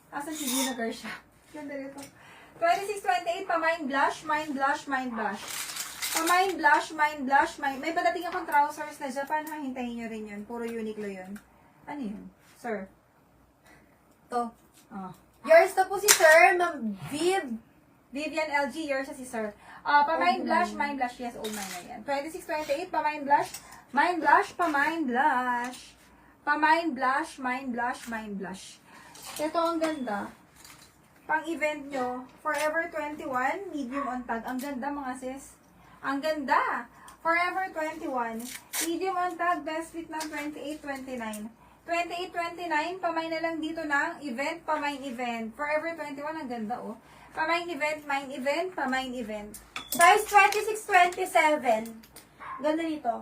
Asan si Gina Garcia? Ganda nito. 2628, pa-mine blush, mine blush, mine blush. Pa-mine blush, mine blush, mine... May padating akong trousers na Japan, ha? Hintayin nyo rin yun. Puro Uniqlo yun. Ano yun? Sir? To. Oh. Yours to po si Sir, Ma'am Vivian LG, yours si Sir. Pa-mine blush, mine blush. Yes, old mine na yan. 2628, pa-mine blush, mine blush, pa-mine blush. Pa-mine blush, mine blush, mine blush. Ito ang ganda. Pang-event nyo, Forever 21, medium on tag. Ang ganda mga sis. Ang ganda. Forever 21, medium on tag, best fit ng 2829. 2829, pamay na lang dito ng event, pamay event. Forever 21, ang ganda oh. Pamay event, mine event, pamay event. Size 26-27. Ganda dito.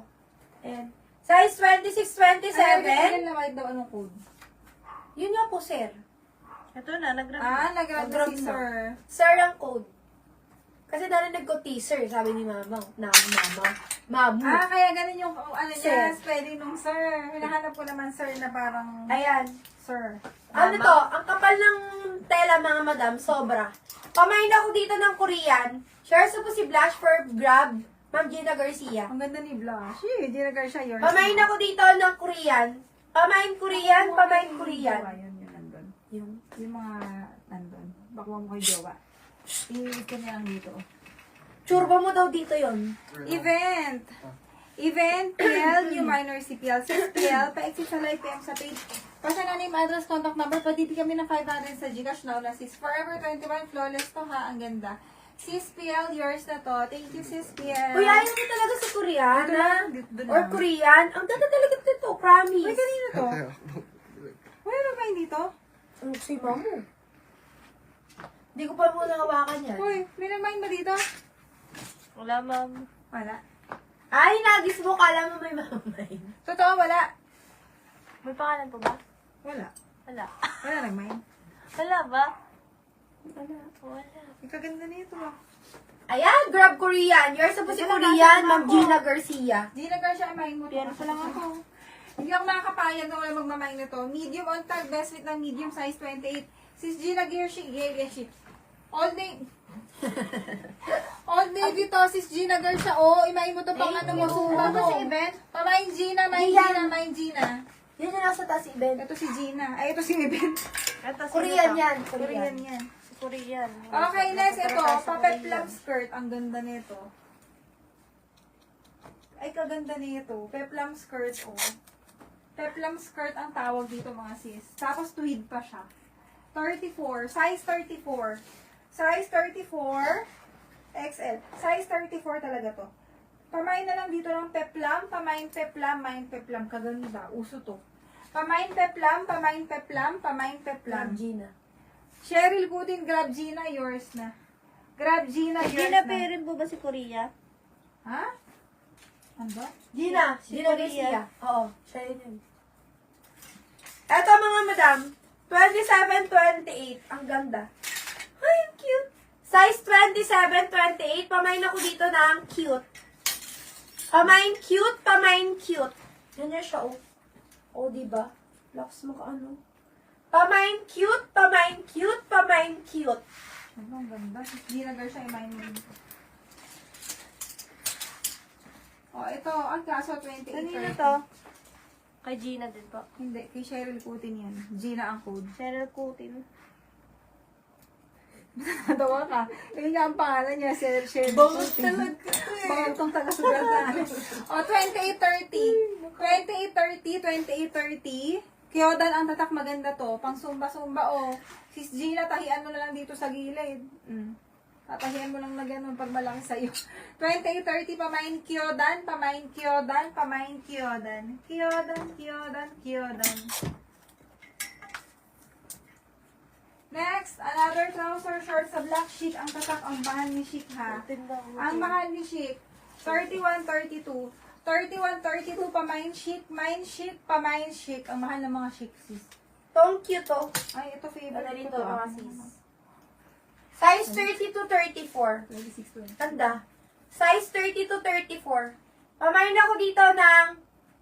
Ayan. Size 26-27. Ay, na white daw anong code? Yun nga po, Sir. Ito na, nag-grab. Nag-grab Nag-grab si na. Sir. Sir ang code. Kasi dahil nagko-teaser, sabi ni Mama. Mamu. Kaya ganun yung ano niya, Sir. spelling nung Sir. Hinahanap ko naman Sir na parang Ayan. Sir. Ano to? Ang kapal ng tela, mga madam. Sobra. Pamain ako dito ng Korean. Share sa po si Blush for Grab. Ma'am Gina Garcia. Ang ganda ni Blush. Hindi na siya yours. Pamain ako dito ng Korean. Pamain Korean, pamain Korean. Yun nandun. Yung Yung mga nandun. Bakwa mo kay jowa. I-ito niya lang dito. churba mo daw dito yon. Event! Event, PL, new minor CPL, 6PL, pa-exit sa live PM sa page. Pasya na name, address, contact number, patiti kami ng 500 sa Gcash now na sis. Forever 21, flawless to ha, ang ganda. Sis PL, yours na to. Thank you, Sis PL. Kuya, ayaw mo talaga sa Korean, Dito ha? lang, dito Or lang. Korean. Ang ganda talaga dito, promise. Uy, kanino to? Wala ba hindi to? Ang si Mamu. Hindi ko pa muna hawakan yan. Uy, may namain ba dito? Wala, ma'am. Wala. Ay, nagis mo, kala mo may mamay. Totoo, wala. May pangalan po ba? Wala. Wala. Wala nagmain. Wala ba? Wala. Wala. Ikaganda nito ah. Ayan, Grab Korean. Yours na po si Ito na, Korean, nasa Ma'am ako. Gina Garcia. Gina Garcia, main mo. Pero Pero lang ako. Hindi ako makakapayag na wala magmamain nito. Medium on tag, best fit ng medium size 28. Sis Gina Garcia. All day. All day dito, Sis Gina Garcia. Imain mo to pang Thank ano mo. you. Sumba Ano mo. ba si event? Pamain Gina, main Iyan. Gina, main Gina. Yan yung nasa taas event. Ito si Gina. Ay, ito si Event. Ito, sino Korean to? yan, Korean Korean. yan. Si Korean. Okay, next. Ito, Nasa papet Korean. plum skirt. Ang ganda nito. Ay, kaganda nito. Peplum skirt, oh. Peplum skirt ang tawag dito, mga sis. Tapos tweed pa siya. 34. Size 34. Size 34. XL. Size 34 talaga to. Pamain na lang dito ng peplum. Pamain peplum, main peplum. Kaganda. Uso to. Pamain peplum, pamain peplum, pamain peplum. Ma'am Gina. Cheryl Putin, Grab Gina, yours na. Grab Gina, yours Gina, na. pero rin po ba si Korea? Ha? Ano ba? Gina, Si Gina Korean. Garcia. Oo, siya yun. Eto mga madam, 27-28. Ang ganda. Ay, ang cute. Size 27-28. Pamain ako dito ng cute. Pamain cute, pamain cute. Ganyan siya, oh. Oh, diba? Locks mo ka ano. Pamain cute, pamain cute, pamain cute. Ano, ang ganda. Hindi na siya imayin mo rin. Ito, ang kaso 28. Kanino to? Kay Gina din po. Hindi, kay Cheryl Putin yan. Gina ang code. Cheryl Kutin. Natawa ka. Yun nga ang pangalan niya, Cheryl Bangus Putin. talaga to eh. Bawal tong taga-sugal na. 2830. 2830. Kyodan ang tatak, maganda to. Pang sumba-sumba, Sis Gina, tahian mo na lang dito sa gilid. Tatahian mo lang na ganun pag malaki sa'yo. 2830, pamain Kyodan, pamain Kyodan, pamain Kyodan. Kyodan. Next, another trouser short sa black chic. Ang tatak, ang mahal ni chic ha. Ang mahal ni chic. 3132. 3132, pamain chic, main chic, pamain chic. Ang mahal ng mga chic, sis. Tong cute, oh. Ay, ito favorite Ano rin ko to, to. mga sis? Size 30-34. 26 Tanda. Size 30-34. Pamain ako dito ng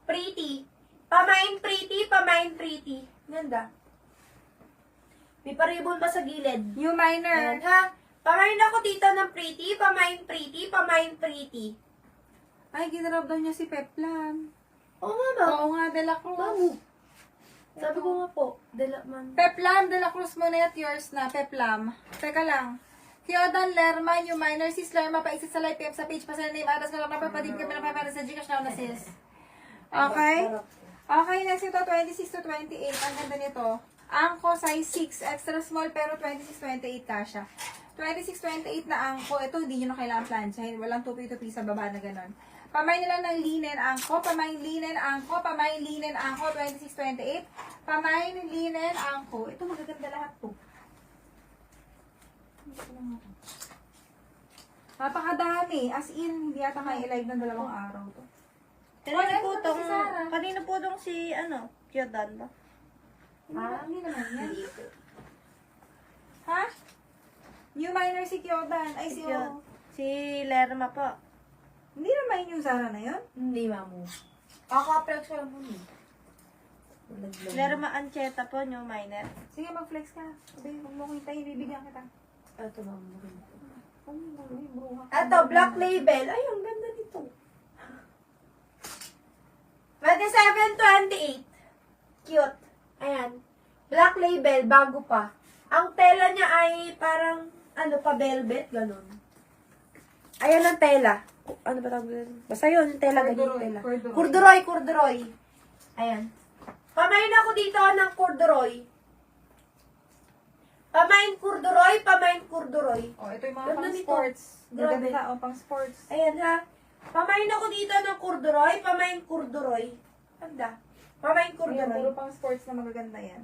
pretty. Pamain pretty, pamain pretty. Ganda. May paribol ba sa gilid? New minor. Ayan, ha? Pamain ako dito ng pretty, pamain pretty, pamain pretty. Ay, ginrab daw niya si Peplam. Oo nga ba? Oo nga, De La Cruz. Bago. Sabi ko nga po, Delaman. Peplam, De La Cruz mo na at yours na, Peplam. Teka lang. Kyodan Lerma, New minor. Sis Lerma, paisa sa live PM sa page pa sa name. Atas ko lang napapadib kami na para sa Gcash na sis. Okay? Okay, next ito, 26 to 28. Ang ganda nito. Angko, size 6. Extra small, pero 26-28 kasha. 26-28 na angko. Ito, hindi nyo na kailangan planchahin. Walang tupi-tupi sa baba na ganon. Pamay nila ng linen angko. Pamay linen angko. Pamay linen angko. 26-28. Pamay linen angko. Ito, magaganda lahat to. Napakadami. As in, hindi yata kayo i-live ng 2 araw to. Kanina po Wala, tong, si Sarah. kanina po tong si, Kyodan ba? Hindi naman yan. Ha? New minor si Kyodan. Ay, si Yun. O. Si Lerma po. Hindi naman yung Zara na yun? Hindi, mamu. Kaka-flex ko lang po niya. Lerma Ancheta po, new minor. Sige, mag-flex ka. Sabi, huwag mo kita, ibibigyan kita. Ito, mamu. Bruha. Ito, black label. Ay, ang ganda nito. 27-28. Cute. Ayan. Black label, bago pa. Ang tela niya ay parang, pa velvet, ganun. Ayan ang tela. Ano ba tawag doon? Basta yun, yung tela, ganyan yung tela. Corduroy. Ayan. Pamain ako dito ng corduroy. Pamain corduroy. Oh, ito yung mga Ganda pang nito. sports. Grabe. Gaganda, oh, pang sports. Ayan ha. Pamain ako dito ng corduroy. Ganda. Pamain Ayan, corduroy. puro pang sports na magaganda yan.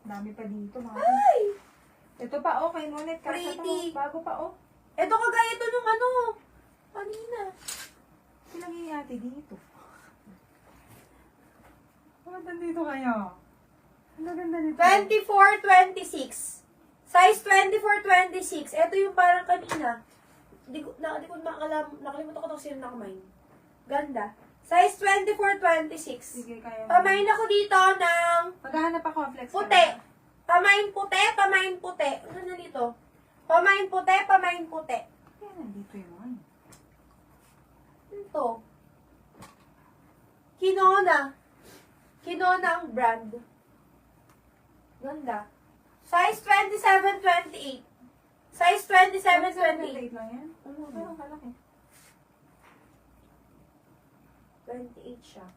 Dami pa dito, mga. Ay! Ito pa, oh, kay Monet. Kasha Pretty. to. Bago pa, oh. Ito kagaya ito nung kanina. Silagay ni ate dito. Ang ganda dito kaya. Ang ganda dito. 24-26. Size 24-26. Ito yung parang kanina. Nakalimutan ko itong sino nakamain. Ganda. Size 24-26. Sige, kaya. Pamain ako dito ng Maghahanap ako ng flex. puti. Pamain puti. Ano na dito? Pamain puti. Kaya nandito yun. Ito. Kinona ang brand. Ganda. Size 27-28. Size 27-28. 28 lang yan? Pero kalaki. 28 siya.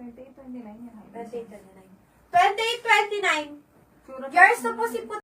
28, 29 yan. 28-29. 28-29. Sure Yours na po si puti.